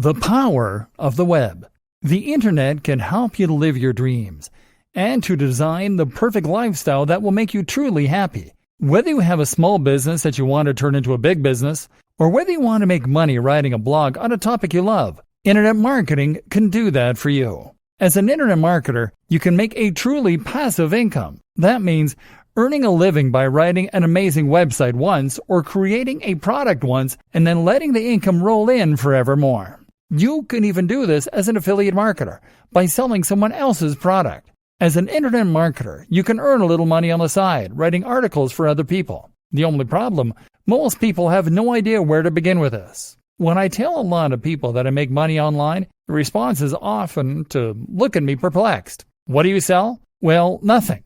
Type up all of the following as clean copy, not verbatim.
The power of the web. The internet can help you to live your dreams and to design the perfect lifestyle that will make you truly happy. Whether you have a small business that you want to turn into a big business, or whether you want to make money writing a blog on a topic you love, internet marketing can do that for you. As an internet marketer, you can make a truly passive income. That means earning a living by writing an amazing website once or creating a product once and then letting the income roll in forevermore. You can even do this as an affiliate marketer by selling someone else's product. As an internet marketer, you can earn a little money on the side, writing articles for other people. The only problem, most people have no idea where to begin with this. When I tell a lot of people that I make money online, the response is often to look at me perplexed. What do you sell? Well, nothing.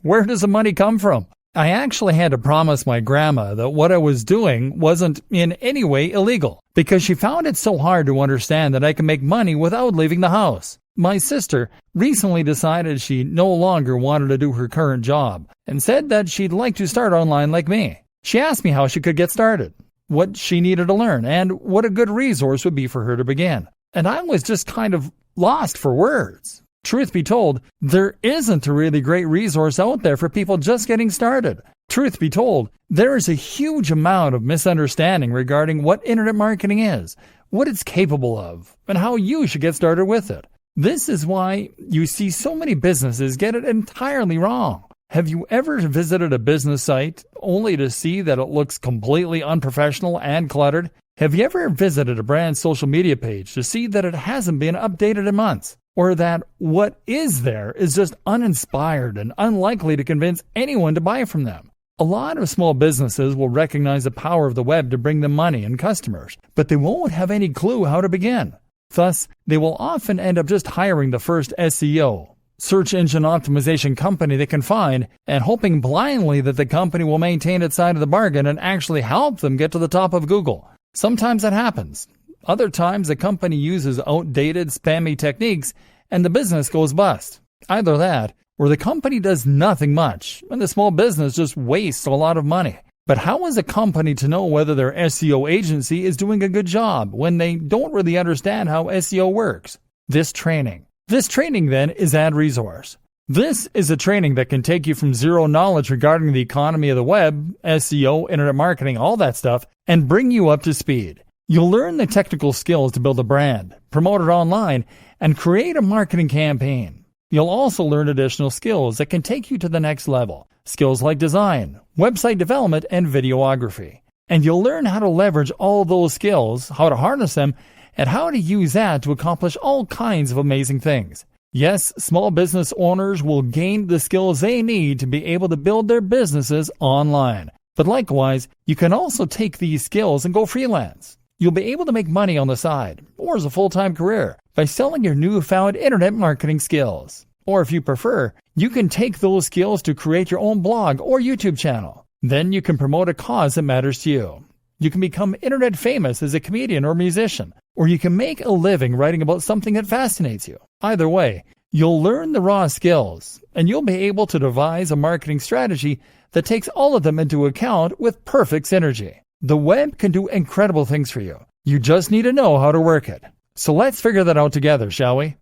Where does the money come from? I actually had to promise my grandma that what I was doing wasn't in any way illegal, because she found it so hard to understand that I can make money without leaving the house. My sister recently decided she no longer wanted to do her current job and said that she'd like to start online like me. She asked me how she could get started, what she needed to learn, and what a good resource would be for her to begin. And I was just kind of lost for words. Truth be told, there isn't a really great resource out there for people just getting started. Truth be told, there is a huge amount of misunderstanding regarding what internet marketing is, what it's capable of, and how you should get started with it. This is why you see so many businesses get it entirely wrong. Have you ever visited a business site only to see that it looks completely unprofessional and cluttered? Have you ever visited a brand's social media page to see that it hasn't been updated in months? Or that what is there is just uninspired and unlikely to convince anyone to buy from them? A lot of small businesses will recognize the power of the web to bring them money and customers, but they won't have any clue how to begin. Thus, they will often end up just hiring the first SEO, search engine optimization company they can find, and hoping blindly that the company will maintain its side of the bargain and actually help them get to the top of Google. Sometimes that happens. Other times, the company uses outdated, spammy techniques and the business goes bust. Either that, or the company does nothing much and the small business just wastes a lot of money. But how is a company to know whether their SEO agency is doing a good job when they don't really understand how SEO works? This training then is AdResource. This is a training that can take you from zero knowledge regarding the economy of the web, SEO, internet marketing, all that stuff, and bring you up to speed. You'll learn the technical skills to build a brand, promote it online, and create a marketing campaign. You'll also learn additional skills that can take you to the next level. Skills like design, website development, and videography. And you'll learn how to leverage all those skills, how to harness them, and how to use that to accomplish all kinds of amazing things. Yes, small business owners will gain the skills they need to be able to build their businesses online. But likewise, you can also take these skills and go freelance. You'll be able to make money on the side, or as a full-time career, by selling your newfound internet marketing skills. Or if you prefer, you can take those skills to create your own blog or YouTube channel. Then you can promote a cause that matters to you. You can become internet famous as a comedian or musician, or you can make a living writing about something that fascinates you. Either way, you'll learn the raw skills, and you'll be able to devise a marketing strategy that takes all of them into account with perfect synergy. The web can do incredible things for you. You just need to know how to work it. So let's figure that out together, shall we?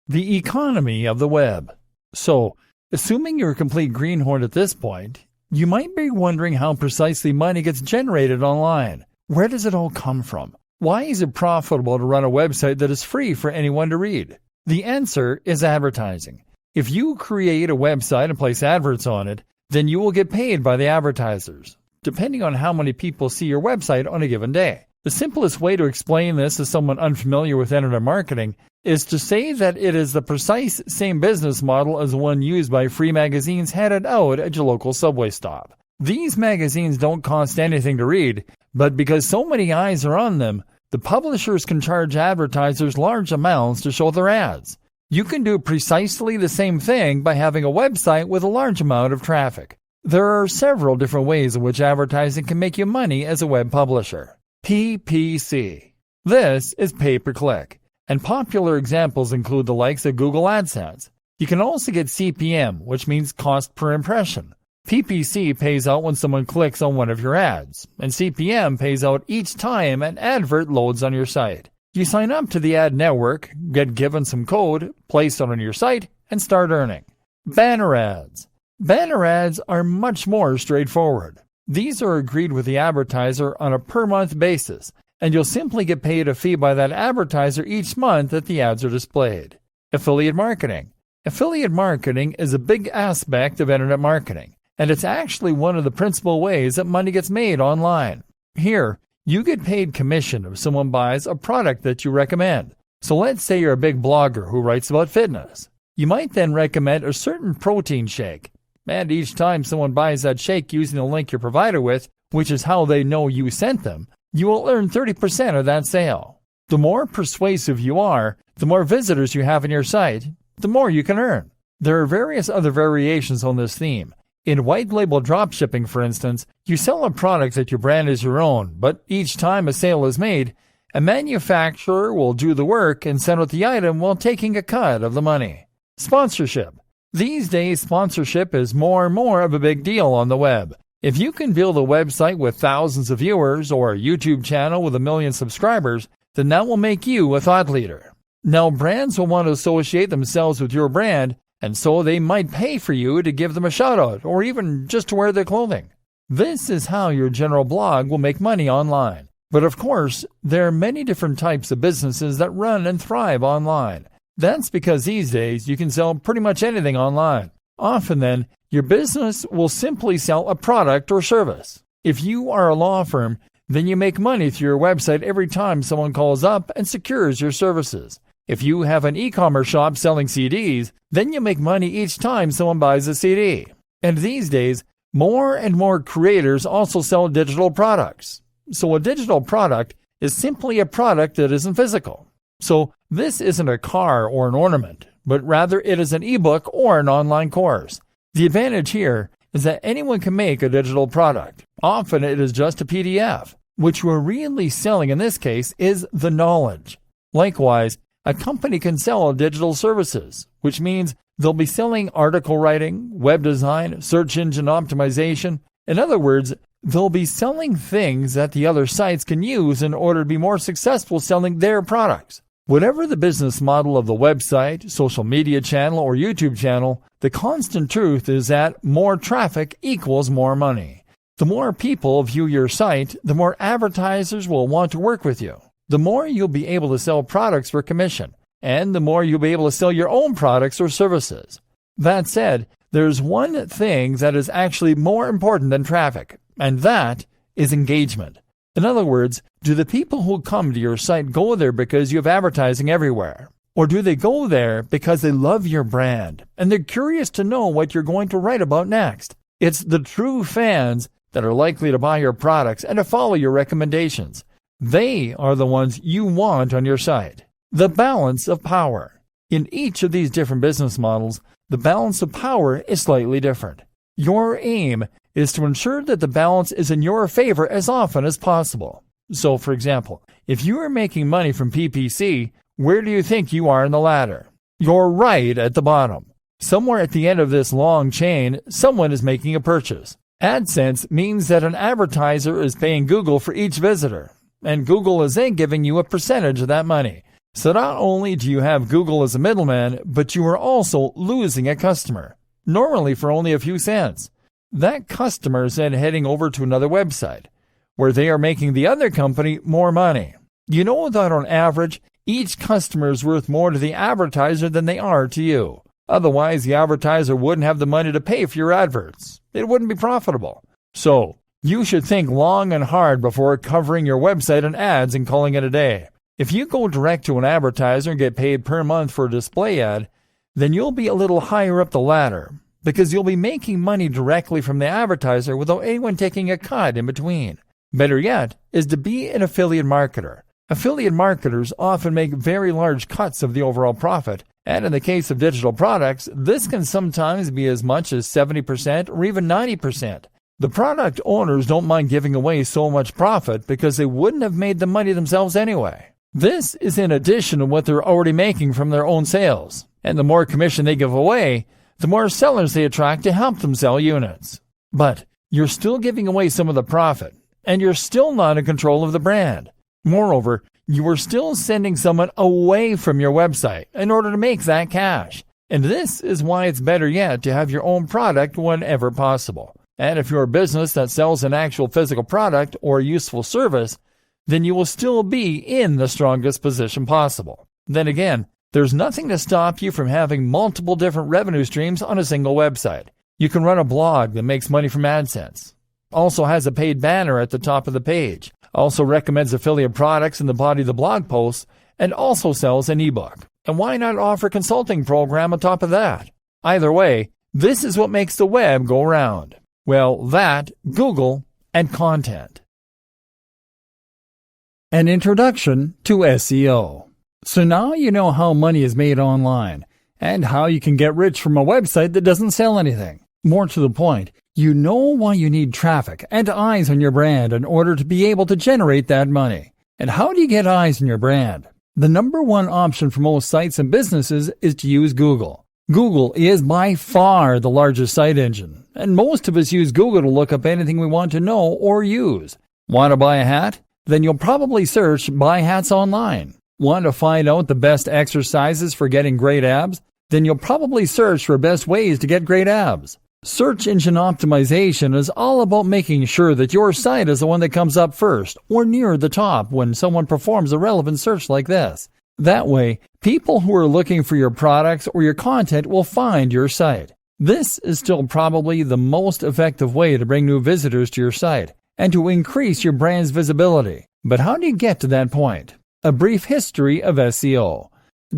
The economy of the web. So, assuming you're a complete greenhorn at this point, you might be wondering how precisely money gets generated online. Where does it all come from? Why is it profitable to run a website that is free for anyone to read? The answer is advertising. If you create a website and place adverts on it, then you will get paid by the advertisers, depending on how many people see your website on a given day. The simplest way to explain this to someone unfamiliar with internet marketing is to say that it is the precise same business model as the one used by free magazines handed out at your local subway stop. These magazines don't cost anything to read, but because so many eyes are on them, the publishers can charge advertisers large amounts to show their ads. You can do precisely the same thing by having a website with a large amount of traffic. There are several different ways in which advertising can make you money as a web publisher. PPC. This is pay-per-click, and popular examples include the likes of Google AdSense. You can also get CPM, which means cost per impression. PPC pays out when someone clicks on one of your ads, and CPM pays out each time an advert loads on your site. You sign up to the ad network, get given some code, place it on your site, and start earning. Banner ads. Banner ads are much more straightforward. These are agreed with the advertiser on a per-month basis, and you'll simply get paid a fee by that advertiser each month that the ads are displayed. Affiliate marketing. Affiliate marketing is a big aspect of internet marketing, and it's actually one of the principal ways that money gets made online. Here, you get paid commission if someone buys a product that you recommend. So let's say you're a big blogger who writes about fitness. You might then recommend a certain protein shake, and each time someone buys that shake using the link you're provided with, which is how they know you sent them, you will earn 30% of that sale. The more persuasive you are, the more visitors you have on your site, the more you can earn. There are various other variations on this theme. In white label dropshipping, for instance, you sell a product that you brand as your own, but each time a sale is made, a manufacturer will do the work and send out the item while taking a cut of the money. Sponsorship. These days, sponsorship is more and more of a big deal on the web. If you can build a website with thousands of viewers or a YouTube channel with 1 million subscribers, then that will make you a thought leader. Now, brands will want to associate themselves with your brand, and so they might pay for you to give them a shout-out or even just to wear their clothing. This is how your general blog will make money online. But of course, there are many different types of businesses that run and thrive online. That's because these days you can sell pretty much anything online. Often then, your business will simply sell a product or service. If you are a law firm, then you make money through your website every time someone calls up and secures your services. If you have an e-commerce shop selling CDs, then you make money each time someone buys a CD. And these days, more and more creators also sell digital products. So a digital product is simply a product that isn't physical. So this isn't a car or an ornament, but rather it is an ebook or an online course. The advantage here is that anyone can make a digital product. Often it is just a PDF. What you are really selling in this case is the knowledge. Likewise, a company can sell digital services, which means they'll be selling article writing, web design, search engine optimization. In other words, they'll be selling things that the other sites can use in order to be more successful selling their products. Whatever the business model of the website, social media channel, or YouTube channel, the constant truth is that more traffic equals more money. The more people view your site, the more advertisers will want to work with you. The more you'll be able to sell products for commission, and the more you'll be able to sell your own products or services. That said, there's one thing that is actually more important than traffic, and that is engagement. In other words, do the people who come to your site go there because you have advertising everywhere? Or do they go there because they love your brand and they're curious to know what you're going to write about next? It's the true fans that are likely to buy your products and to follow your recommendations. They are the ones you want on your site. The balance of power. In each of these different business models, the balance of power is slightly different. Your aim is to ensure that the balance is in your favor as often as possible. So, for example, if you are making money from PPC, where do you think you are in the ladder? You're right at the bottom. Somewhere at the end of this long chain, someone is making a purchase. AdSense means that an advertiser is paying Google for each visitor, and Google is then giving you a percentage of that money. So not only do you have Google as a middleman, but you are also losing a customer, normally for only a few cents. That customer is then heading over to another website, where they are making the other company more money. You know that on average, each customer is worth more to the advertiser than they are to you. Otherwise, the advertiser wouldn't have the money to pay for your adverts. It wouldn't be profitable. So, you should think long and hard before covering your website and ads and calling it a day. If you go direct to an advertiser and get paid per month for a display ad, then you'll be a little higher up the ladder, because you'll be making money directly from the advertiser without anyone taking a cut in between. Better yet is to be an affiliate marketer. Affiliate marketers often make very large cuts of the overall profit, and in the case of digital products, this can sometimes be as much as 70% or even 90%. The product owners don't mind giving away so much profit because they wouldn't have made the money themselves anyway. This is in addition to what they're already making from their own sales. And the more commission they give away, the more sellers they attract to help them sell units. But you're still giving away some of the profit, and you're still not in control of the brand. Moreover, you are still sending someone away from your website in order to make that cash. And this is why it's better yet to have your own product whenever possible. And if you're a business that sells an actual physical product or a useful service, then you will still be in the strongest position possible. Then again, there's nothing to stop you from having multiple different revenue streams on a single website. You can run a blog that makes money from AdSense, also has a paid banner at the top of the page, also recommends affiliate products in the body of the blog post, and also sells an ebook. And why not offer a consulting program on top of that? Either way, this is what makes the web go round. Well, that, Google, and content. An introduction to SEO. So now you know how money is made online, and how you can get rich from a website that doesn't sell anything. More to the point, you know why you need traffic and eyes on your brand in order to be able to generate that money. And how do you get eyes on your brand? The number one option for most sites and businesses is to use Google. Google is by far the largest site engine, and most of us use Google to look up anything we want to know or use. Want to buy a hat? Then you'll probably search Buy Hats online. Want to find out the best exercises for getting great abs? Then you'll probably search for best ways to get great abs. Search engine optimization is all about making sure that your site is the one that comes up first or near the top when someone performs a relevant search like this. That way, people who are looking for your products or your content will find your site. This is still probably the most effective way to bring new visitors to your site and to increase your brand's visibility. But how do you get to that point? A brief history of SEO.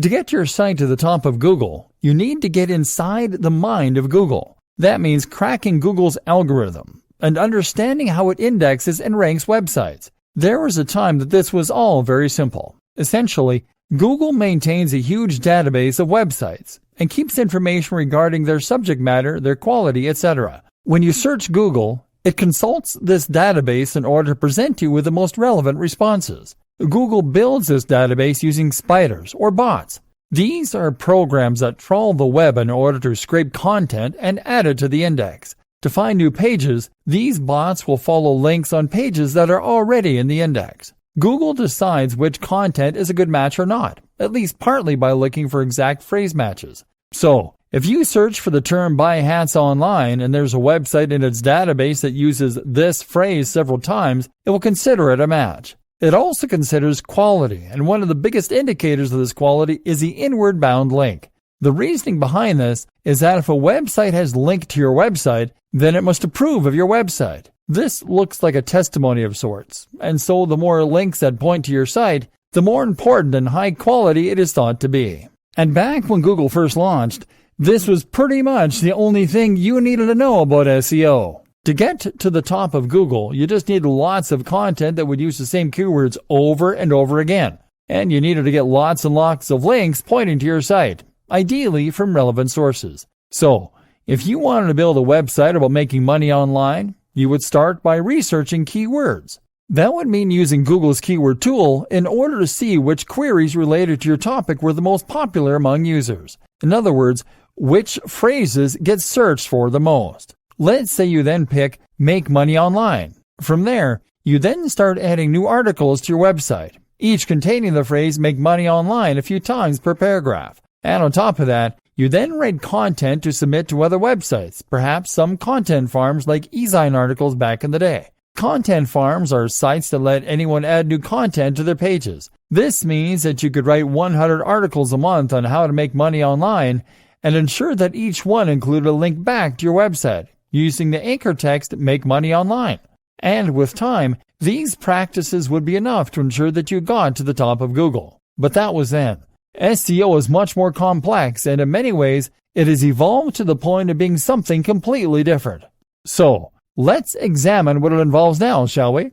To get your site to the top of Google, you need to get inside the mind of Google. That means cracking Google's algorithm and understanding how it indexes and ranks websites. There was a time that this was all very simple. Essentially, Google maintains a huge database of websites and keeps information regarding their subject matter, their quality, etc. When you search Google, it consults this database in order to present you with the most relevant responses. Google builds this database using spiders or bots. These are programs that trawl the web in order to scrape content and add it to the index. To find new pages, these bots will follow links on pages that are already in the index. Google decides which content is a good match or not, at least partly by looking for exact phrase matches. So, if you search for the term buy hats online and there's a website in its database that uses this phrase several times, it will consider it a match. It also considers quality, and one of the biggest indicators of this quality is the inward bound link. The reasoning behind this is that if a website has linked to your website, then it must approve of your website. This looks like a testimony of sorts, and so the more links that point to your site, the more important and high quality it is thought to be. And back when Google first launched, this was pretty much the only thing you needed to know about SEO. To get to the top of Google, you just needed lots of content that would use the same keywords over and over again. And you needed to get lots and lots of links pointing to your site, ideally from relevant sources. So, if you wanted to build a website about making money online, you would start by researching keywords. That would mean using Google's keyword tool in order to see which queries related to your topic were the most popular among users. In other words, which phrases get searched for the most. Let's say you then pick Make Money Online. From there, you then start adding new articles to your website, each containing the phrase Make Money Online a few times per paragraph. And on top of that, you then write content to submit to other websites, perhaps some content farms like eZine articles back in the day. Content farms are sites that let anyone add new content to their pages. This means that you could write 100 articles a month on how to make money online and ensure that each one included a link back to your website, using the anchor text Make Money Online. And with time, these practices would be enough to ensure that you got to the top of Google. But that was then. SEO is much more complex, and in many ways, it has evolved to the point of being something completely different. So, let's examine what it involves now, shall we?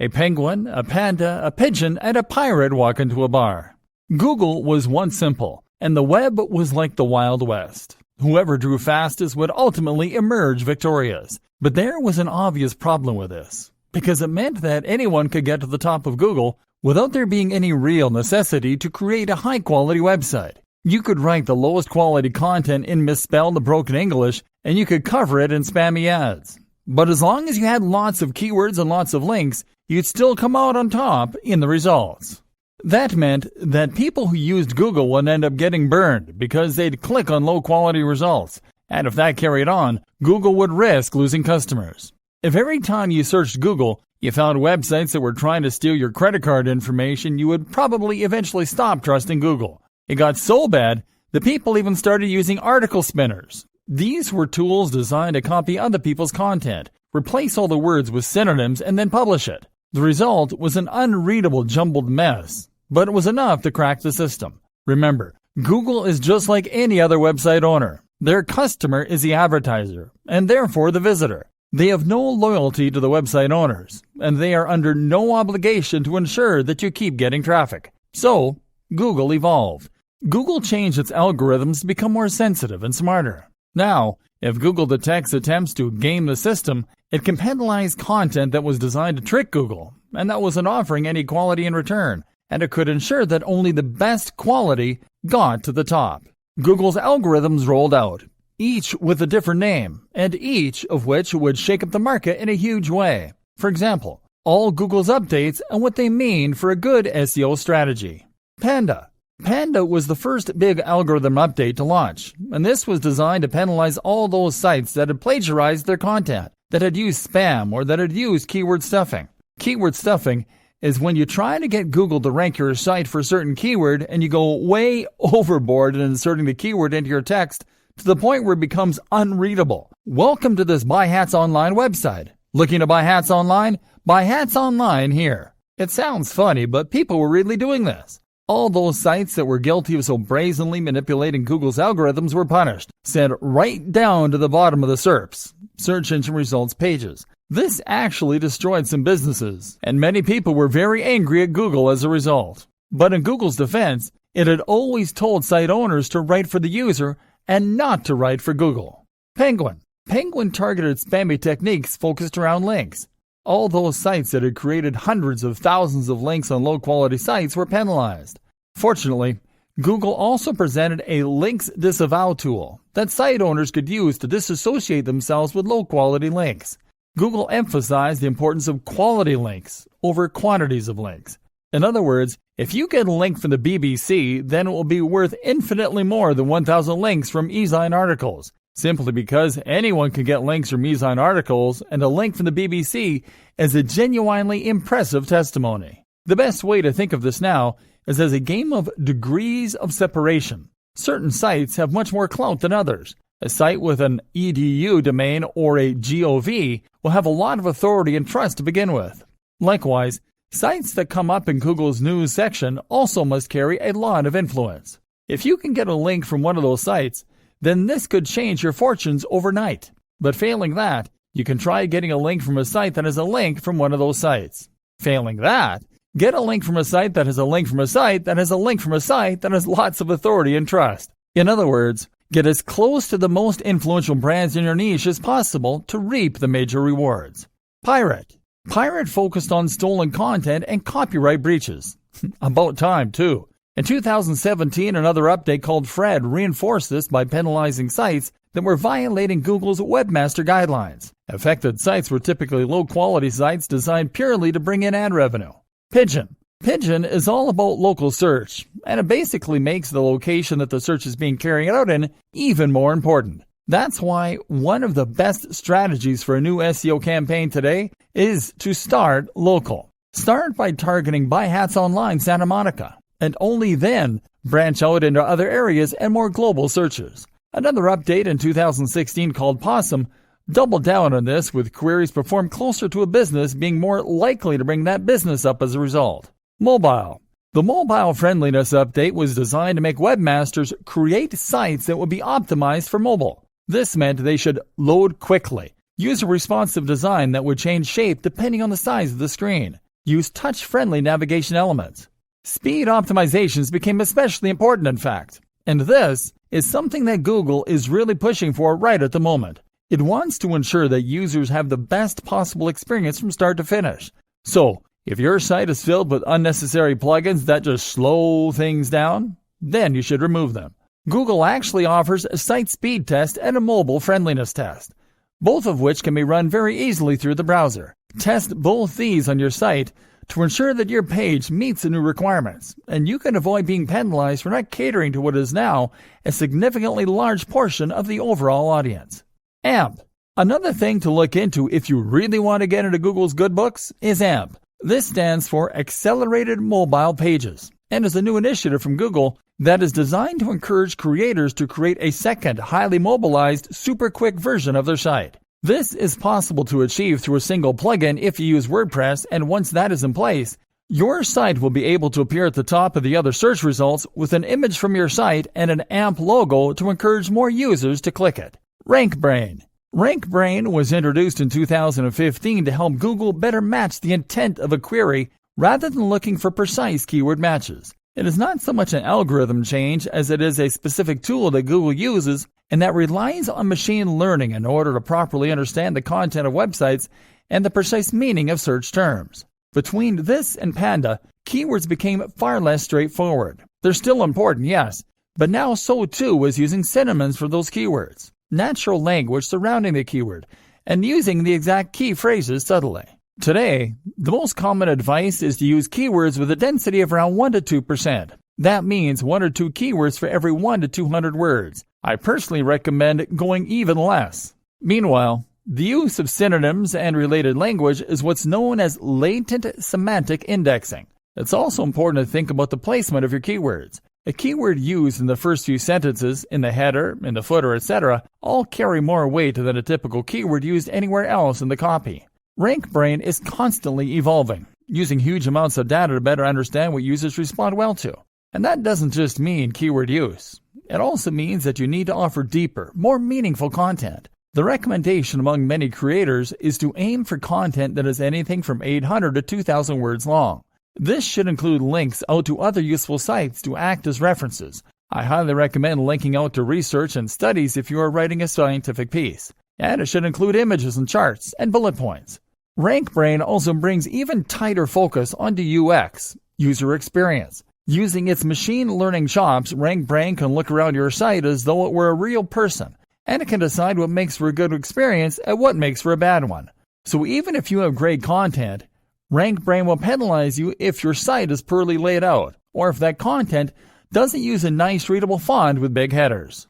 A penguin, a panda, a pigeon, and a pirate walk into a bar. Google was once simple, and the web was like the Wild West. Whoever drew fastest would ultimately emerge victorious. But there was an obvious problem with this, because it meant that anyone could get to the top of Google without there being any real necessity to create a high-quality website. You could write the lowest quality content in misspelled broken English, and you could cover it in spammy ads. But as long as you had lots of keywords and lots of links, you'd still come out on top in the results. That meant that people who used Google would end up getting burned because they'd click on low-quality results. And if that carried on, Google would risk losing customers. If every time you searched Google, you found websites that were trying to steal your credit card information, you would probably eventually stop trusting Google. It got so bad that people even started using article spinners. These were tools designed to copy other people's content, replace all the words with synonyms, and then publish it. The result was an unreadable jumbled mess, but it was enough to crack the system. Remember, Google is just like any other website owner. Their customer is the advertiser, and therefore the visitor. They have no loyalty to the website owners, and they are under no obligation to ensure that you keep getting traffic. So, Google evolved. Google changed its algorithms to become more sensitive and smarter. Now, if Google detects attempts to game the system, it can penalize content that was designed to trick Google, and that wasn't offering any quality in return, and it could ensure that only the best quality got to the top. Google's algorithms rolled out, each with a different name, and each of which would shake up the market in a huge way. For example, all Google's updates and what they mean for a good SEO strategy. Panda. Panda was the first big algorithm update to launch, and this was designed to penalize all those sites that had plagiarized their content, that had used spam, or that had used keyword stuffing. Keyword stuffing is when you try to get Google to rank your site for a certain keyword and you go way overboard in inserting the keyword into your text to the point where it becomes unreadable. Welcome to this Buy Hats Online website. Looking to buy hats online? Buy hats online here. It sounds funny, but people were really doing this. All those sites that were guilty of so brazenly manipulating Google's algorithms were punished, sent right down to the bottom of the SERPs, search engine results pages. This actually destroyed some businesses, and many people were very angry at Google as a result. But in Google's defense, it had always told site owners to write for the user and not to write for Google. Penguin. Penguin targeted spammy techniques focused around links. All those sites that had created hundreds of thousands of links on low-quality sites were penalized. Fortunately, Google also presented a links disavow tool that site owners could use to disassociate themselves with low-quality links. Google emphasized the importance of quality links over quantities of links. In other words, if you get a link from the BBC, then it will be worth infinitely more than 1,000 links from e-zine articles, simply because anyone can get links from e-zine articles, and a link from the BBC is a genuinely impressive testimony. The best way to think of this now is as a game of degrees of separation. Certain sites have much more clout than others. A site with an edu domain or a gov will have a lot of authority and trust to begin with. Likewise, sites that come up in Google's news section also must carry a lot of influence. If you can get a link from one of those sites, then this could change your fortunes overnight. But failing that, you can try getting a link from a site that has a link from one of those sites. Failing that, get a link from a site that has a link from a site that has a link from a site that has lots of authority and trust. In other words, get as close to the most influential brands in your niche as possible to reap the major rewards. Pirate. Pirate focused on stolen content and copyright breaches. About time, too. In 2017, another update called Fred reinforced this by penalizing sites that were violating Google's webmaster guidelines. Affected sites were typically low-quality sites designed purely to bring in ad revenue. Pigeon. Pigeon is all about local search, and it basically makes the location that the search is being carried out in even more important. That's why one of the best strategies for a new SEO campaign today is to start local. Start by targeting Buy Hats Online Santa Monica, and only then branch out into other areas and more global searches. Another update in 2016 called Possum doubled down on this, with queries performed closer to a business being more likely to bring that business up as a result. Mobile. The mobile friendliness update was designed to make webmasters create sites that would be optimized for mobile. This meant they should load quickly, use a responsive design that would change shape depending on the size of the screen, use touch-friendly navigation elements. Speed optimizations became especially important, in fact, and this is something that Google is really pushing for right at the moment. It wants to ensure that users have the best possible experience from start to finish. So, if your site is filled with unnecessary plugins that just slow things down, then you should remove them. Google actually offers a site speed test and a mobile friendliness test, both of which can be run very easily through the browser. Test both these on your site to ensure that your page meets the new requirements, and you can avoid being penalized for not catering to what is now a significantly large portion of the overall audience. AMP. Another thing to look into if you really want to get into Google's good books is AMP. This stands for Accelerated Mobile Pages, and is a new initiative from Google that is designed to encourage creators to create a second, highly mobilized, super quick version of their site. This is possible to achieve through a single plugin if you use WordPress, and once that is in place, your site will be able to appear at the top of the other search results with an image from your site and an AMP logo to encourage more users to click it. RankBrain. RankBrain was introduced in 2015 to help Google better match the intent of a query rather than looking for precise keyword matches. It is not so much an algorithm change as it is a specific tool that Google uses and that relies on machine learning in order to properly understand the content of websites and the precise meaning of search terms. Between this and Panda, keywords became far less straightforward. They're still important, yes, but now so too is using synonyms for those keywords, natural language surrounding the keyword, and using the exact key phrases subtly. Today, the most common advice is to use keywords with a density of around 1 to 2%. That means 1 or 2 keywords for every 1 to 200 words. I personally recommend going even less. Meanwhile, the use of synonyms and related language is what's known as latent semantic indexing. It's also important to think about the placement of your keywords. A keyword used in the first few sentences, in the header, in the footer, etc., all carry more weight than a typical keyword used anywhere else in the copy. RankBrain is constantly evolving, using huge amounts of data to better understand what users respond well to. And that doesn't just mean keyword use. It also means that you need to offer deeper, more meaningful content. The recommendation among many creators is to aim for content that is anything from 800 to 2,000 words long. This should include links out to other useful sites to act as references. I highly recommend linking out to research and studies if you are writing a scientific piece. And it should include images and charts and bullet points. RankBrain also brings even tighter focus onto UX, user experience. Using its machine learning chops, RankBrain can look around your site as though it were a real person, and it can decide what makes for a good experience and what makes for a bad one. So even if you have great content, RankBrain will penalize you if your site is poorly laid out, or if that content doesn't use a nice readable font with big headers.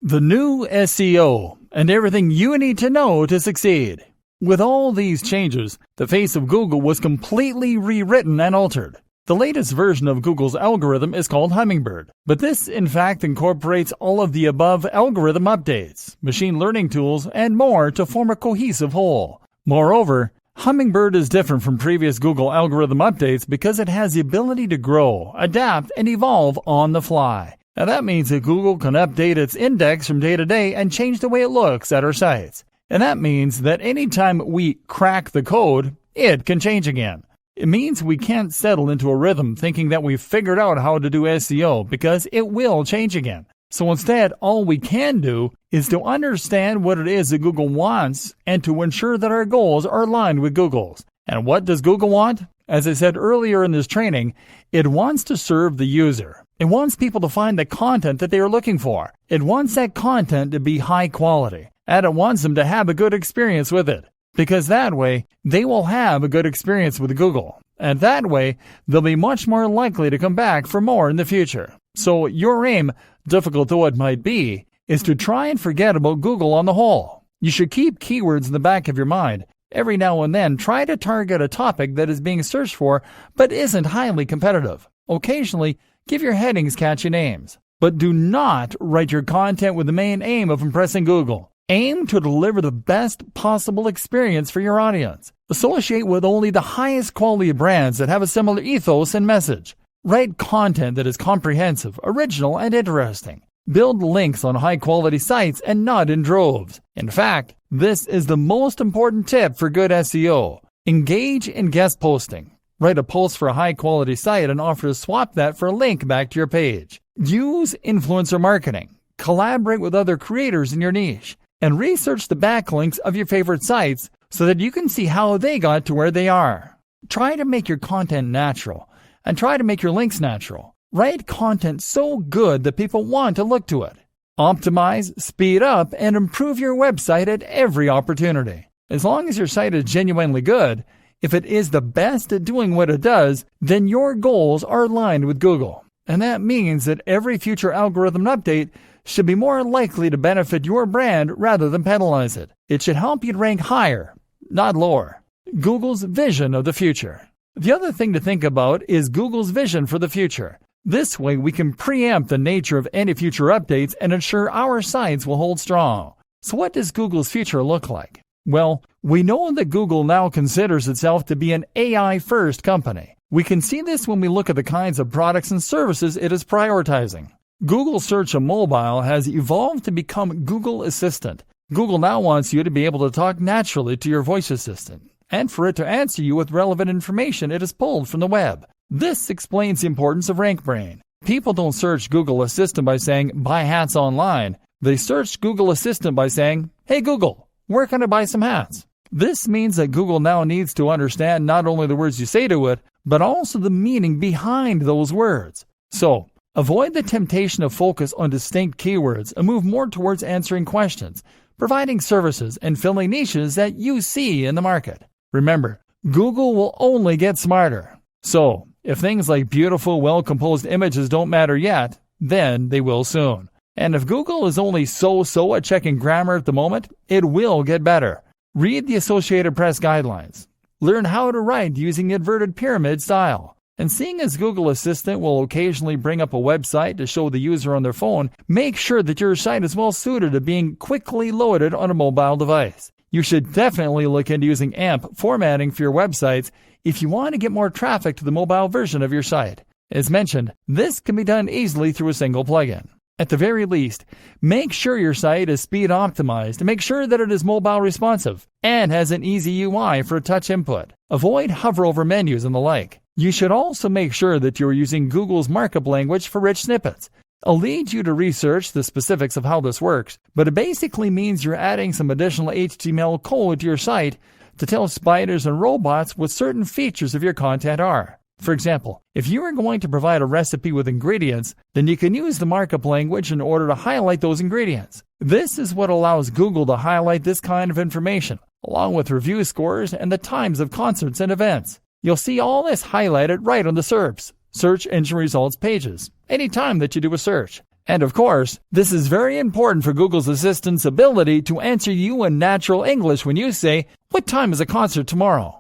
The new SEO, and everything you need to know to succeed. With all these changes, the face of Google was completely rewritten and altered. The latest version of Google's algorithm is called Hummingbird, but this in fact incorporates all of the above algorithm updates, machine learning tools, and more to form a cohesive whole. Moreover, Hummingbird is different from previous Google algorithm updates because it has the ability to grow, adapt, and evolve on the fly. Now that means that Google can update its index from day to day and change the way it looks at our sites. And that means that anytime we crack the code, it can change again. It means we can't settle into a rhythm thinking that we've figured out how to do SEO because it will change again. So instead, all we can do is to understand what it is that Google wants and to ensure that our goals are aligned with Google's. And what does Google want? As I said earlier in this training, it wants to serve the user. It wants people to find the content that they are looking for. It wants that content to be high quality. And it wants them to have a good experience with it. Because that way, they will have a good experience with Google. And that way, they'll be much more likely to come back for more in the future. So your aim, difficult though it might be, is to try and forget about Google on the whole. You should keep keywords in the back of your mind. Every now and then, try to target a topic that is being searched for but isn't highly competitive. Occasionally, give your headings catchy names. But do not write your content with the main aim of impressing Google. Aim to deliver the best possible experience for your audience. Associate with only the highest quality brands that have a similar ethos and message. Write content that is comprehensive, original, and interesting. Build links on high-quality sites and not in droves. In fact, this is the most important tip for good SEO. Engage in guest posting. Write a post for a high-quality site and offer to swap that for a link back to your page. Use influencer marketing. Collaborate with other creators in your niche. And research the backlinks of your favorite sites so that you can see how they got to where they are. Try to make your content natural, and try to make your links natural. Write content so good that people want to look to it. Optimize, speed up, and improve your website at every opportunity. As long as your site is genuinely good, if it is the best at doing what it does, then your goals are aligned with Google. And that means that every future algorithm update should be more likely to benefit your brand rather than penalize it. It should help you rank higher, not lower. Google's vision of the future. The other thing to think about is Google's vision for the future. This way we can preempt the nature of any future updates and ensure our sites will hold strong. So what does Google's future look like? Well, we know that Google now considers itself to be an AI-first company. We can see this when we look at the kinds of products and services it is prioritizing. Google Search on mobile has evolved to become Google Assistant. Google now wants you to be able to talk naturally to your voice assistant, and for it to answer you with relevant information it has pulled from the web. This explains the importance of RankBrain. People don't search Google Assistant by saying, buy hats online. They search Google Assistant by saying, hey Google, where can I buy some hats? This means that Google now needs to understand not only the words you say to it, but also the meaning behind those words. So, avoid the temptation to focus on distinct keywords and move more towards answering questions, providing services, and filling niches that you see in the market. Remember, Google will only get smarter. So, if things like beautiful, well-composed images don't matter yet, then they will soon. And if Google is only so-so at checking grammar at the moment, it will get better. Read the Associated Press guidelines. Learn how to write using the inverted pyramid style. And seeing as Google Assistant will occasionally bring up a website to show the user on their phone, make sure that your site is well suited to being quickly loaded on a mobile device. You should definitely look into using AMP formatting for your websites if you want to get more traffic to the mobile version of your site. As mentioned, this can be done easily through a single plugin. At the very least, make sure your site is speed optimized and make sure that it is mobile responsive and has an easy UI for touch input. Avoid hover over menus and the like. You should also make sure that you are using Google's markup language for rich snippets. I'll lead you to research the specifics of how this works, but it basically means you're adding some additional HTML code to your site to tell spiders and robots what certain features of your content are. For example, if you are going to provide a recipe with ingredients, then you can use the markup language in order to highlight those ingredients. This is what allows Google to highlight this kind of information, along with review scores and the times of concerts and events. You'll see all this highlighted right on the SERPs, Search Engine Results pages, anytime that you do a search. And of course, this is very important for Google's Assistant's ability to answer you in natural English when you say, what time is a concert tomorrow?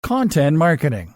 Content marketing.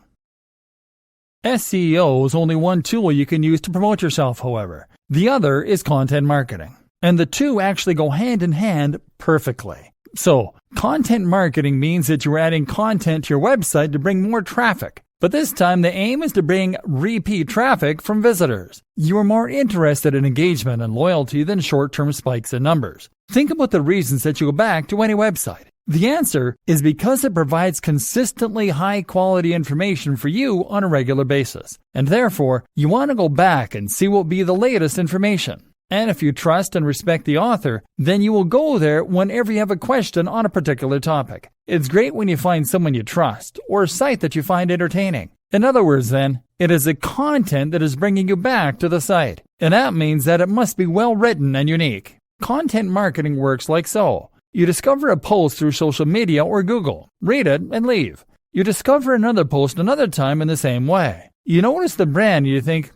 SEO is only one tool you can use to promote yourself, however. The other is content marketing. And the two actually go hand in hand perfectly. So, content marketing means that you're adding content to your website to bring more traffic. But this time the aim is to bring repeat traffic from visitors. You are more interested in engagement and loyalty than short-term spikes in numbers. Think about the reasons that you go back to any website. The answer is because it provides consistently high-quality information for you on a regular basis. And therefore, you want to go back and see what will be the latest information. And if you trust and respect the author, then you will go there whenever you have a question on a particular topic. It's great when you find someone you trust or a site that you find entertaining. In other words, then, it is the content that is bringing you back to the site. And that means that it must be well written and unique. Content marketing works like so. You discover a post through social media or Google, read it, and leave. You discover another post another time in the same way. You notice the brand and you think,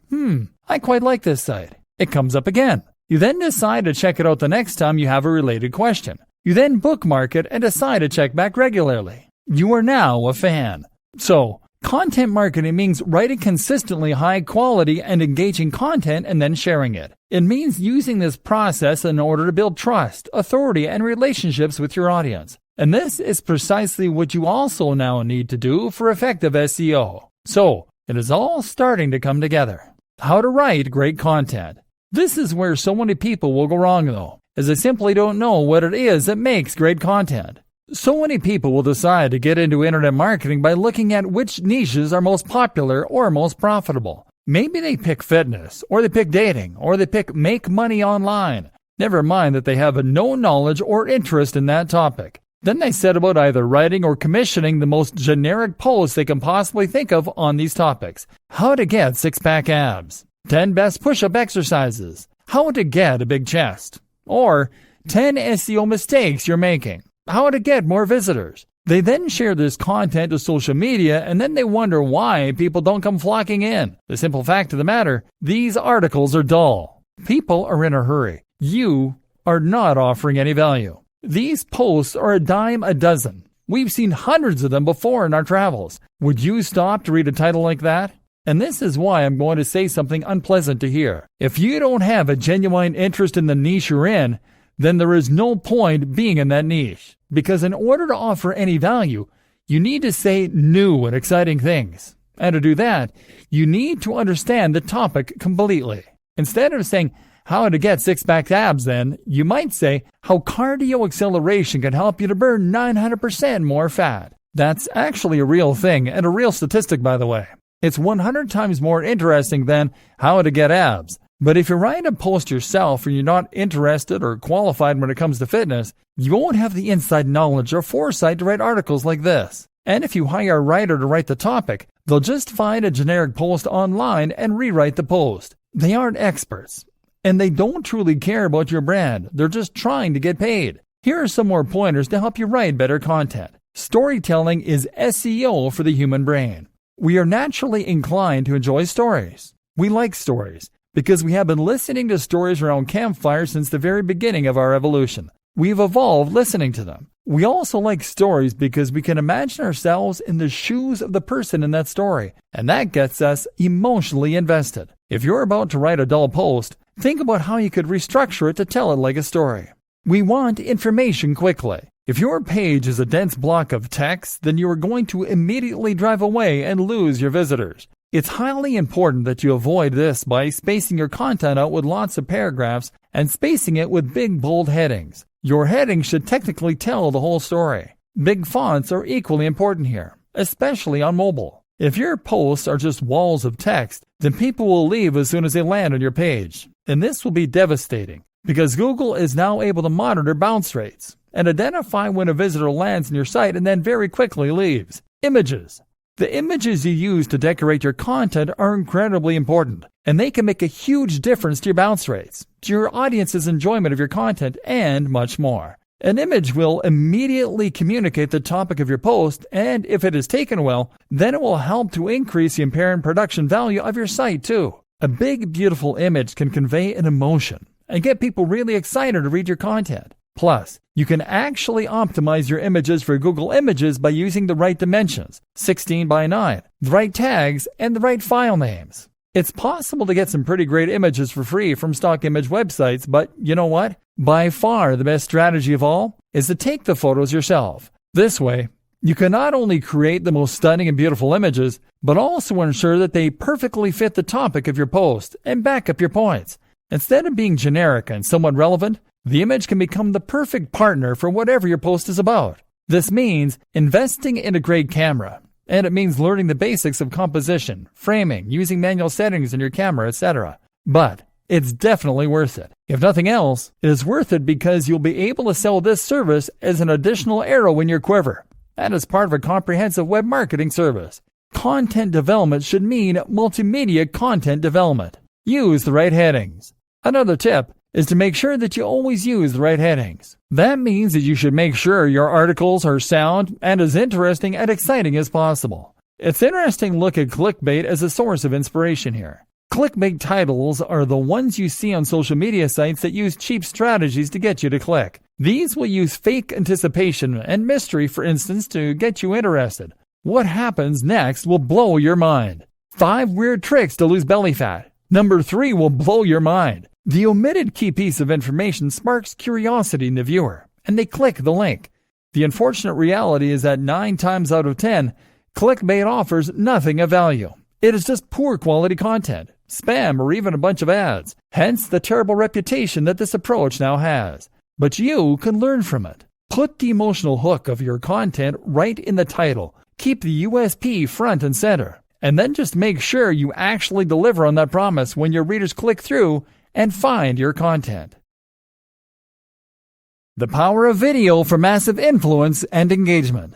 I quite like this site. It comes up again. You then decide to check it out the next time you have a related question. You then bookmark it and decide to check back regularly. You are now a fan. So, content marketing means writing consistently high quality and engaging content and then sharing it. It means using this process in order to build trust, authority, and relationships with your audience. And this is precisely what you also now need to do for effective SEO. So, it is all starting to come together. How to write great content. This is where so many people will go wrong though, as they simply don't know what it is that makes great content. So many people will decide to get into internet marketing by looking at which niches are most popular or most profitable. Maybe they pick fitness, or they pick dating, or they pick make money online. Never mind that they have no knowledge or interest in that topic. Then they set about either writing or commissioning the most generic posts they can possibly think of on these topics. How to get six-pack abs, 10 best push-up exercises, how to get a big chest, or 10 SEO mistakes you're making, how to get more visitors. They then share this content to social media, and then they wonder why people don't come flocking in. The simple fact of the matter, these articles are dull. People are in a hurry. You are not offering any value. These posts are a dime a dozen. We've seen hundreds of them before in our travels. Would you stop to read a title like that? And this is why I'm going to say something unpleasant to hear. If you don't have a genuine interest in the niche you're in, then there is no point being in that niche. Because in order to offer any value, you need to say new and exciting things. And to do that, you need to understand the topic completely. Instead of saying, how to get six-pack abs, then, you might say how cardio acceleration can help you to burn 900% more fat. That's actually a real thing, and a real statistic, by the way. It's 100 times more interesting than how to get abs. But if you write a post yourself and you're not interested or qualified when it comes to fitness, you won't have the inside knowledge or foresight to write articles like this. And if you hire a writer to write the topic, they'll just find a generic post online and rewrite the post. They aren't experts. And they don't truly care about your brand. They're just trying to get paid. Here are some more pointers to help you write better content. Storytelling is SEO for the human brain. We are naturally inclined to enjoy stories. We like stories because we have been listening to stories around campfires since the very beginning of our evolution. We've evolved listening to them. We also like stories because we can imagine ourselves in the shoes of the person in that story, and that gets us emotionally invested. If you're about to write a dull post, think about how you could restructure it to tell it like a story. We want information quickly. If your page is a dense block of text, then you are going to immediately drive away and lose your visitors. It's highly important that you avoid this by spacing your content out with lots of paragraphs and spacing it with big, bold headings. Your heading should technically tell the whole story. Big fonts are equally important here, especially on mobile. If your posts are just walls of text, then people will leave as soon as they land on your page. And this will be devastating because Google is now able to monitor bounce rates and identify when a visitor lands on your site and then very quickly leaves. Images. The images you use to decorate your content are incredibly important, and they can make a huge difference to your bounce rates, to your audience's enjoyment of your content, and much more. An image will immediately communicate the topic of your post, and if it is taken well, then it will help to increase the apparent production value of your site too. A big, beautiful image can convey an emotion and get people really excited to read your content. Plus, you can actually optimize your images for Google Images by using the right dimensions, 16 by 9, the right tags, and the right file names. It's possible to get some pretty great images for free from stock image websites, but you know what? By far the best strategy of all is to take the photos yourself. This way, you can not only create the most stunning and beautiful images, but also ensure that they perfectly fit the topic of your post and back up your points. Instead of being generic and somewhat relevant, the image can become the perfect partner for whatever your post is about. This means investing in a great camera, and it means learning the basics of composition, framing, using manual settings in your camera, etc. But it's definitely worth it. If nothing else, it is worth it because you'll be able to sell this service as an additional arrow in your quiver, and as part of a comprehensive web marketing service. Content development should mean multimedia content development. Use the right headings. Another tip is to make sure that you always use the right headings. That means that you should make sure your articles are sound and as interesting and exciting as possible. It's interesting to look at clickbait as a source of inspiration here. Clickbait titles are the ones you see on social media sites that use cheap strategies to get you to click. These will use fake anticipation and mystery, for instance, to get you interested. What happens next will blow your mind. 5 weird tricks to lose belly fat. Number 3 will blow your mind. The omitted key piece of information sparks curiosity in the viewer, and they click the link. The unfortunate reality is that 9 times out of 10, clickbait offers nothing of value. It is just poor quality content, spam, or even a bunch of ads. Hence the terrible reputation that this approach now has. But you can learn from it. Put the emotional hook of your content right in the title. Keep the USP front and center. And then just make sure you actually deliver on that promise when your readers click through and find your content. The power of video for massive influence and engagement.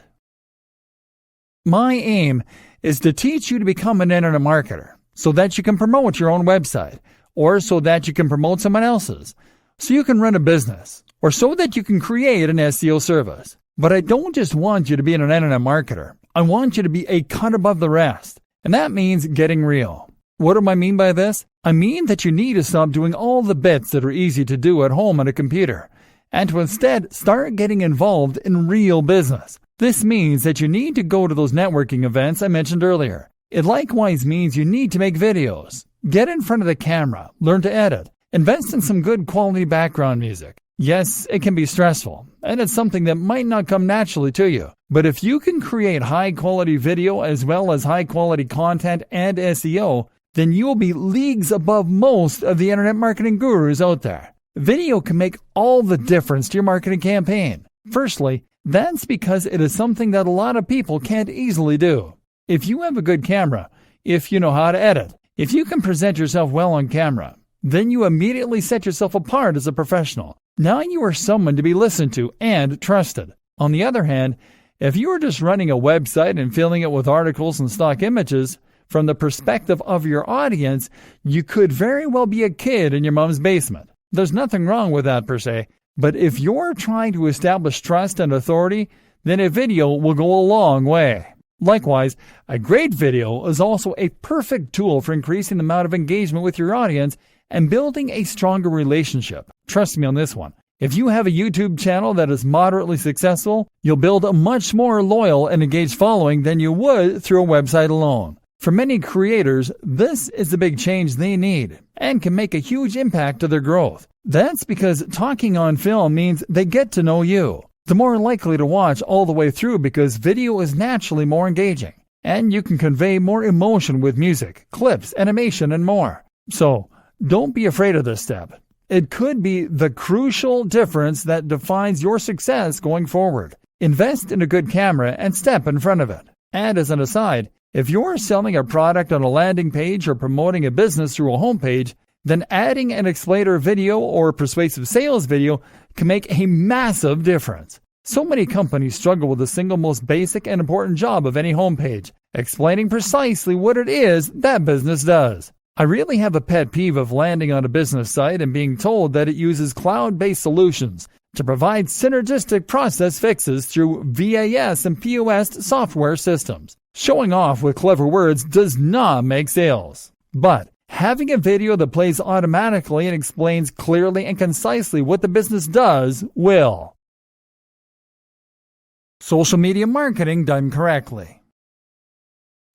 My aim is to teach you to become an internet marketer so that you can promote your own website, or so that you can promote someone else's, so you can run a business, or so that you can create an SEO service. But I don't just want you to be an internet marketer. I want you to be a cut above the rest. And that means getting real. What do I mean by this? I mean that you need to stop doing all the bits that are easy to do at home on a computer, and to instead start getting involved in real business. This means that you need to go to those networking events I mentioned earlier. It likewise means you need to make videos. Get in front of the camera, learn to edit, invest in some good quality background music. Yes, it can be stressful, and it's something that might not come naturally to you. But if you can create high-quality video as well as high-quality content and SEO, then you will be leagues above most of the internet marketing gurus out there. Video can make all the difference to your marketing campaign. Firstly, that's because it is something that a lot of people can't easily do. If you have a good camera, if you know how to edit, if you can present yourself well on camera, then you immediately set yourself apart as a professional. Now you are someone to be listened to and trusted. On the other hand, if you are just running a website and filling it with articles and stock images, from the perspective of your audience, you could very well be a kid in your mom's basement. There's nothing wrong with that per se, but if you're trying to establish trust and authority, then a video will go a long way. Likewise, a great video is also a perfect tool for increasing the amount of engagement with your audience and building a stronger relationship. Trust me on this one. If you have a YouTube channel that is moderately successful, you'll build a much more loyal and engaged following than you would through a website alone. For many creators, this is the big change they need and can make a huge impact to their growth. That's because talking on film means they get to know you. They're more likely to watch all the way through because video is naturally more engaging, and you can convey more emotion with music, clips, animation, and more. So, don't be afraid of this step. It could be the crucial difference that defines your success going forward. Invest in a good camera and step in front of it. And as an aside, if you're selling a product on a landing page or promoting a business through a homepage, then adding an explainer video or persuasive sales video can make a massive difference. So many companies struggle with the single most basic and important job of any homepage, explaining precisely what it is that business does. I really have a pet peeve of landing on a business site and being told that it uses cloud-based solutions to provide synergistic process fixes through VAS and POS software systems. Showing off with clever words does not make sales. But having a video that plays automatically and explains clearly and concisely what the business does will. Social media marketing done correctly.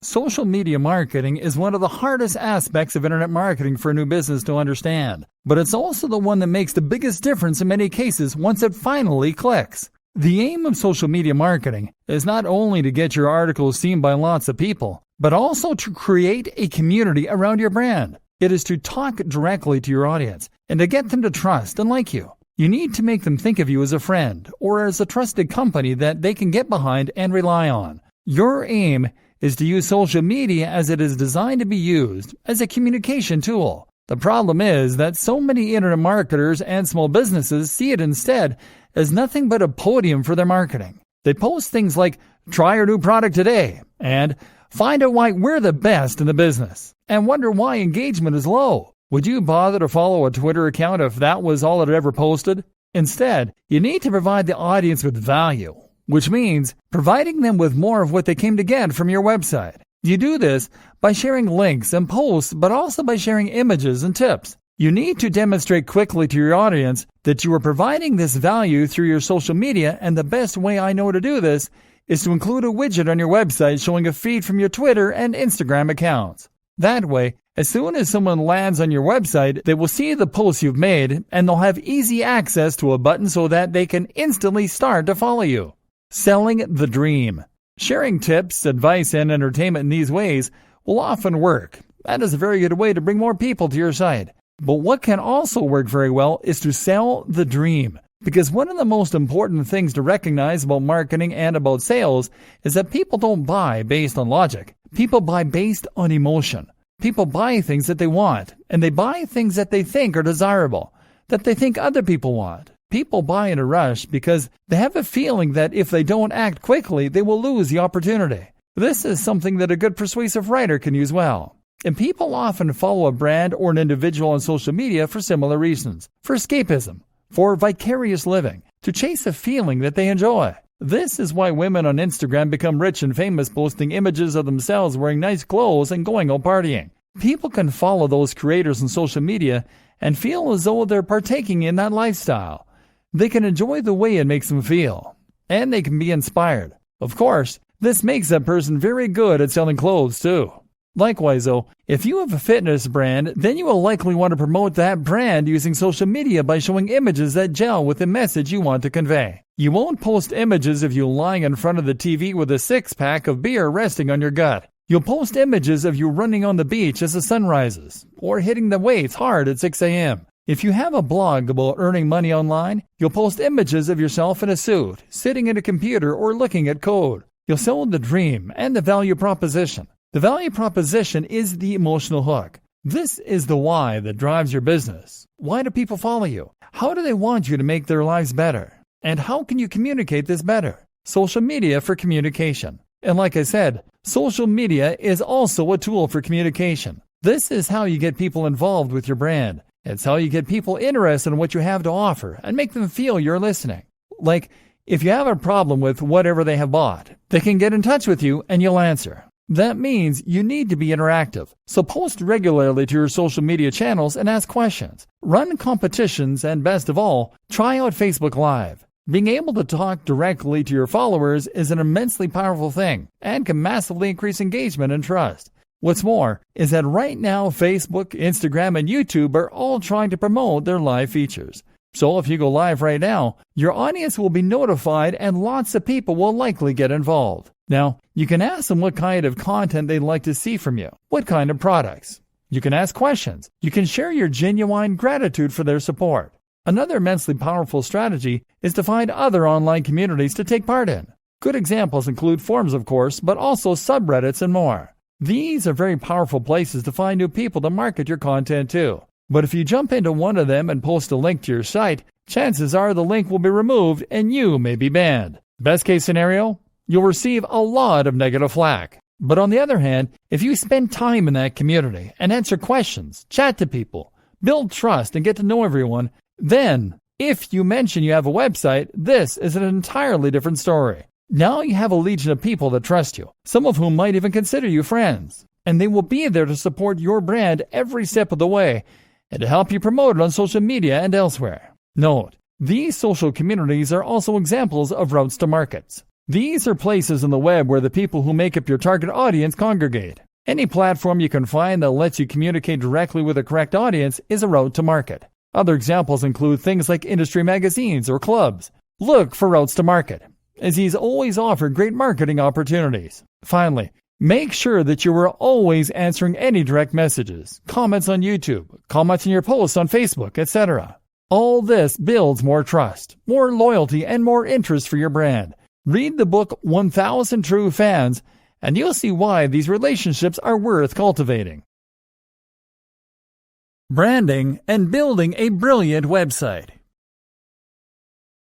Social media marketing is one of the hardest aspects of internet marketing for a new business to understand, but it's also the one that makes the biggest difference in many cases once it finally clicks. The aim of social media marketing is not only to get your articles seen by lots of people, but also to create a community around your brand. It is to talk directly to your audience and to get them to trust and like you. You need to make them think of you as a friend or as a trusted company that they can get behind and rely on. Your aim is to use social media as it is designed to be used as a communication tool. The problem is that so many internet marketers and small businesses see it instead as nothing but a podium for their marketing. They post things like, "Try our new product today," and "Find out why we're the best in the business," and wonder why engagement is low. Would you bother to follow a Twitter account if that was all it ever posted? Instead, you need to provide the audience with value, which means providing them with more of what they came to get from your website. You do this by sharing links and posts, but also by sharing images and tips. You need to demonstrate quickly to your audience that you are providing this value through your social media, and the best way I know to do this is to include a widget on your website showing a feed from your Twitter and Instagram accounts. That way, as soon as someone lands on your website, they will see the posts you've made, and they'll have easy access to a button so that they can instantly start to follow you. Selling the dream. Sharing tips, advice, and entertainment in these ways will often work. That is a very good way to bring more people to your site. But what can also work very well is to sell the dream. Because one of the most important things to recognize about marketing and about sales is that people don't buy based on logic. People buy based on emotion. People buy things that they want, and they buy things that they think are desirable, that they think other people want. People buy in a rush because they have a feeling that if they don't act quickly, they will lose the opportunity. This is something that a good persuasive writer can use well. And people often follow a brand or an individual on social media for similar reasons. For escapism, for vicarious living, to chase a feeling that they enjoy. This is why women on Instagram become rich and famous, posting images of themselves wearing nice clothes and going out partying. People can follow those creators on social media and feel as though they're partaking in that lifestyle. They can enjoy the way it makes them feel, and they can be inspired. Of course, this makes that person very good at selling clothes too. Likewise though, if you have a fitness brand, then you will likely want to promote that brand using social media by showing images that gel with the message you want to convey. You won't post images of you lying in front of the TV with a six-pack of beer resting on your gut. You'll post images of you running on the beach as the sun rises, or hitting the weights hard at 6 a.m. If you have a blog about earning money online, you'll post images of yourself in a suit, sitting at a computer or looking at code. You'll sell the dream and the value proposition. The value proposition is the emotional hook. This is the why that drives your business. Why do people follow you? How do they want you to make their lives better? And how can you communicate this better? Social media for communication. And like I said, social media is also a tool for communication. This is how you get people involved with your brand. It's how you get people interested in what you have to offer and make them feel you're listening. Like, if you have a problem with whatever they have bought, they can get in touch with you and you'll answer. That means you need to be interactive. So post regularly to your social media channels and ask questions. Run competitions and best of all, try out Facebook Live. Being able to talk directly to your followers is an immensely powerful thing and can massively increase engagement and trust. What's more is that right now Facebook, Instagram, and YouTube are all trying to promote their live features. So if you go live right now, your audience will be notified and lots of people will likely get involved. Now, you can ask them what kind of content they'd like to see from you, what kind of products. You can ask questions. You can share your genuine gratitude for their support. Another immensely powerful strategy is to find other online communities to take part in. Good examples include forums, of course, but also subreddits and more. These are very powerful places to find new people to market your content to. But if you jump into one of them and post a link to your site, chances are the link will be removed and you may be banned. Best case scenario, you'll receive a lot of negative flack. But on the other hand, if you spend time in that community and answer questions, chat to people, build trust and get to know everyone, then if you mention you have a website, this is an entirely different story. Now you have a legion of people that trust you, some of whom might even consider you friends, and they will be there to support your brand every step of the way and to help you promote it on social media and elsewhere. Note, these social communities are also examples of routes to markets. These are places on the web where the people who make up your target audience congregate. Any platform you can find that lets you communicate directly with the correct audience is a route to market. Other examples include things like industry magazines or clubs. Look for routes to market, as these always offer great marketing opportunities. Finally, make sure that you are always answering any direct messages, comments on YouTube, comments in your posts on Facebook, etc. All this builds more trust, more loyalty, and more interest for your brand. Read the book 1000 True Fans, and you'll see why these relationships are worth cultivating. Branding and building a brilliant website.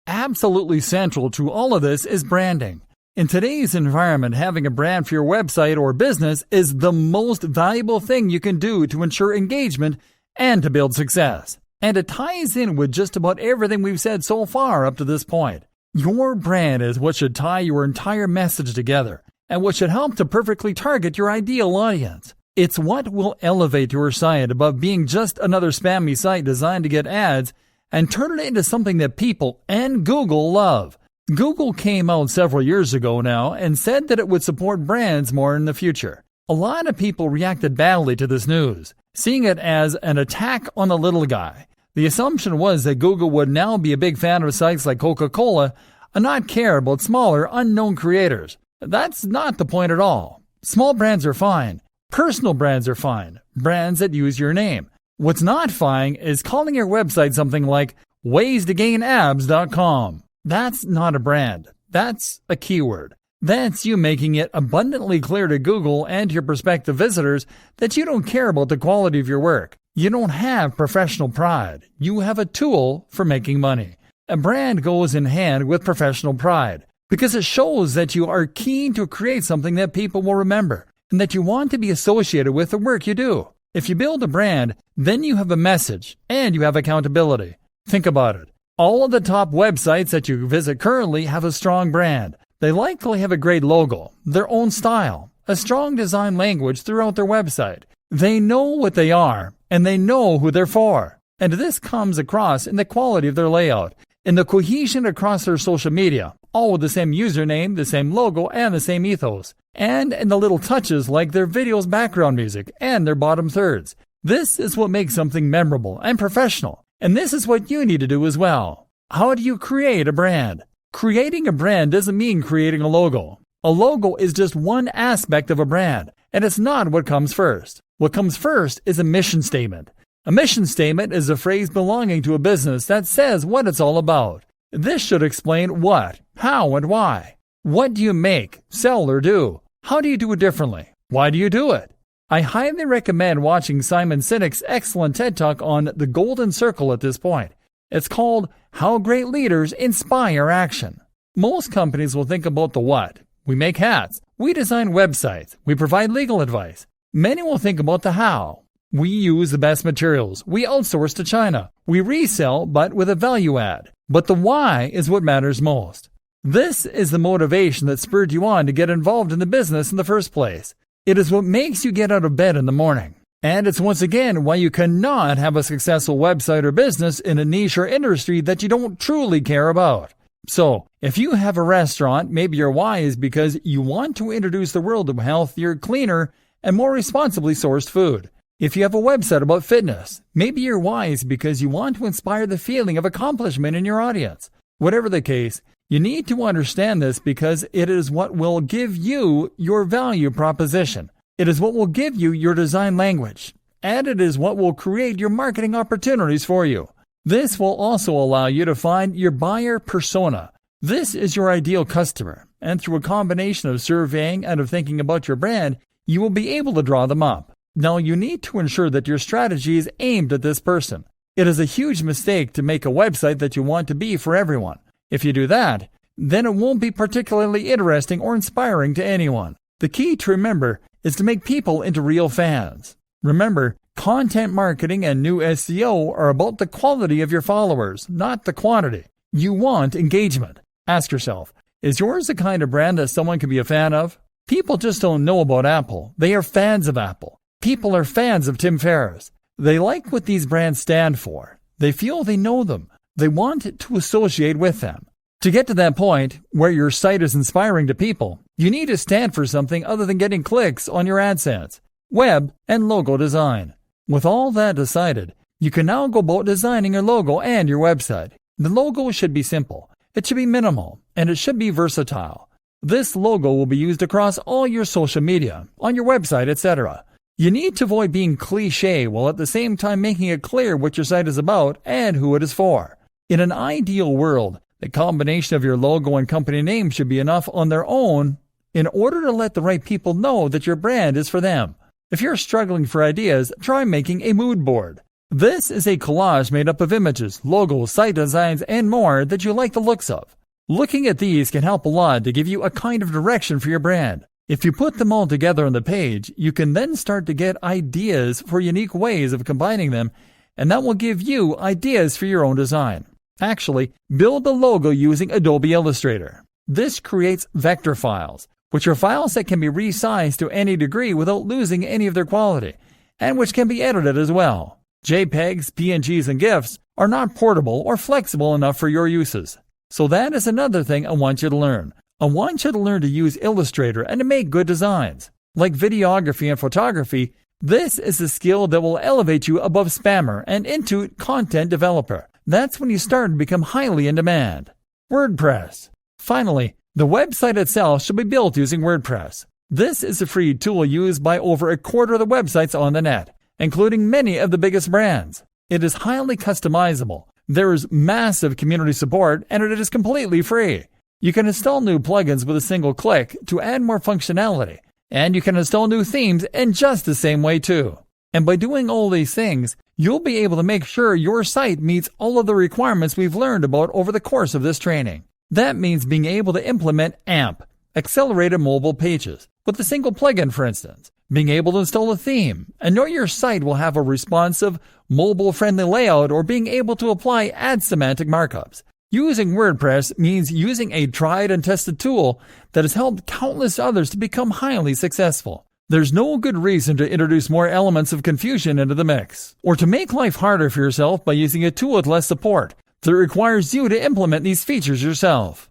Absolutely central to all of this is branding. In today's environment, having a brand for your website or business is the most valuable thing you can do to ensure engagement and to build success. And it ties in with just about everything we've said so far up to this point. Your brand is what should tie your entire message together and what should help to perfectly target your ideal audience. It's what will elevate your site above being just another spammy site designed to get ads and turn it into something that people and Google love. Google came out several years ago now and said that it would support brands more in the future. A lot of people reacted badly to this news, seeing it as an attack on the little guy. The assumption was that Google would now be a big fan of sites like Coca-Cola and not care about smaller, unknown creators. That's not the point at all. Small brands are fine. Personal brands are fine. Brands that use your name. What's not fine is calling your website something like ways-to-gain-abs.com. That's not a brand. That's a keyword. That's you making it abundantly clear to Google and your prospective visitors that you don't care about the quality of your work. You don't have professional pride. You have a tool for making money. A brand goes in hand with professional pride because it shows that you are keen to create something that people will remember and that you want to be associated with the work you do. If you build a brand, then you have a message and you have accountability. Think about it. All of the top websites that you visit currently have a strong brand. They likely have a great logo, their own style, a strong design language throughout their website. They know what they are, and they know who they're for. And this comes across in the quality of their layout, in the cohesion across their social media, all with the same username, the same logo, and the same ethos, and in the little touches like their video's background music and their bottom thirds. This is what makes something memorable and professional, and this is what you need to do as well. How do you create a brand? Creating a brand doesn't mean creating a logo. A logo is just one aspect of a brand, and it's not what comes first. What comes first is a mission statement. A mission statement is a phrase belonging to a business that says what it's all about. This should explain what, how, and why. What do you make, sell, or do? How do you do it differently? Why do you do it? I highly recommend watching Simon Sinek's excellent TED Talk on the Golden Circle at this point. It's called How Great Leaders Inspire Action. Most companies will think about the what. We make hats. We design websites. We provide legal advice. Many will think about the how. We use the best materials. We outsource to China. We resell, but with a value add. But the why is what matters most. This is the motivation that spurred you on to get involved in the business in the first place. It is what makes you get out of bed in the morning. And it's once again why you cannot have a successful website or business in a niche or industry that you don't truly care about. So, if you have a restaurant, maybe your why is because you want to introduce the world to healthier, cleaner, and more responsibly sourced food. If you have a website about fitness, maybe your why is because you want to inspire the feeling of accomplishment in your audience. Whatever the case, you need to understand this because it is what will give you your value proposition. It is what will give you your design language. And it is what will create your marketing opportunities for you. This will also allow you to find your buyer persona. This is your ideal customer. And through a combination of surveying and of thinking about your brand, you will be able to draw them up. Now, you need to ensure that your strategy is aimed at this person. It is a huge mistake to make a website that you want to be for everyone. If you do that, then it won't be particularly interesting or inspiring to anyone. The key to remember is to make people into real fans. Remember, content marketing and new SEO are about the quality of your followers, not the quantity. You want engagement. Ask yourself, is yours the kind of brand that someone can be a fan of? People just don't know about Apple. They are fans of Apple. People are fans of Tim Ferriss. They like what these brands stand for. They feel they know them. They want to associate with them. To get to that point where your site is inspiring to people, you need to stand for something other than getting clicks on your AdSense, web, and logo design. With all that decided, you can now go about designing your logo and your website. The logo should be simple, it should be minimal, and it should be versatile. This logo will be used across all your social media, on your website, etc. You need to avoid being cliche while at the same time making it clear what your site is about and who it is for. In an ideal world, the combination of your logo and company name should be enough on their own in order to let the right people know that your brand is for them. If you're struggling for ideas, try making a mood board. This is a collage made up of images, logos, site designs, and more that you like the looks of. Looking at these can help a lot to give you a kind of direction for your brand. If you put them all together on the page, you can then start to get ideas for unique ways of combining them, and that will give you ideas for your own design. Actually, build the logo using Adobe Illustrator. This creates vector files, which are files that can be resized to any degree without losing any of their quality, and which can be edited as well. JPEGs, PNGs, and GIFs are not portable or flexible enough for your uses. So that is another thing I want you to learn. I want you to learn to use Illustrator and to make good designs. Like videography and photography, this is a skill that will elevate you above spammer and into content developer. That's when you start to become highly in demand. WordPress. Finally, the website itself should be built using WordPress. This is a free tool used by over a quarter of the websites on the net, including many of the biggest brands. It is highly customizable. There is massive community support, and it is completely free. You can install new plugins with a single click to add more functionality, and you can install new themes in just the same way too. And by doing all these things, you'll be able to make sure your site meets all of the requirements we've learned about over the course of this training. That means being able to implement AMP, Accelerated Mobile Pages, with a single plugin, for instance. Being able to install a theme and know your site will have a responsive, mobile-friendly layout, or being able to apply ad semantic markups. Using WordPress means using a tried and tested tool that has helped countless others to become highly successful. There's no good reason to introduce more elements of confusion into the mix, or to make life harder for yourself by using a tool with less support that requires you to implement these features yourself.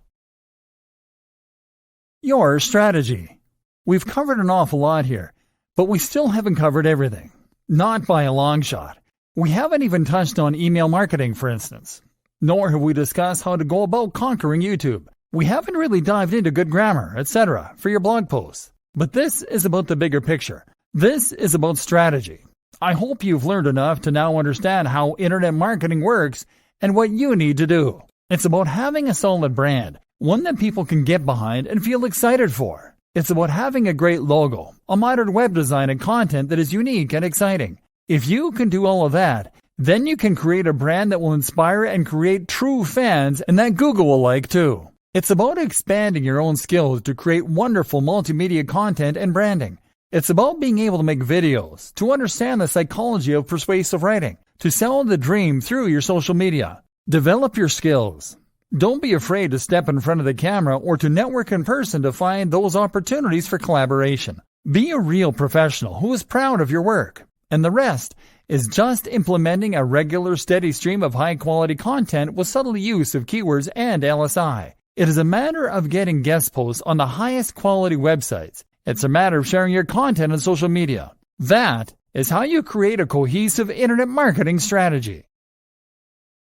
Your strategy. We've covered an awful lot here, but we still haven't covered everything. Not by a long shot. We haven't even touched on email marketing, for instance. Nor have we discussed how to go about conquering YouTube. We haven't really dived into good grammar, etc. for your blog posts. But this is about the bigger picture. This is about strategy. I hope you've learned enough to now understand how internet marketing works and what you need to do. It's about having a solid brand, one that people can get behind and feel excited for. It's about having a great logo, a modern web design, and content that is unique and exciting. If you can do all of that, then you can create a brand that will inspire and create true fans and that Google will like too. It's about expanding your own skills to create wonderful multimedia content and branding. It's about being able to make videos, to understand the psychology of persuasive writing, to sell the dream through your social media. Develop your skills. Don't be afraid to step in front of the camera or to network in person to find those opportunities for collaboration. Be a real professional who is proud of your work. And the rest is just implementing a regular, steady stream of high-quality content with subtle use of keywords and LSI. It is a matter of getting guest posts on the highest quality websites. It's a matter of sharing your content on social media. That is how you create a cohesive internet marketing strategy.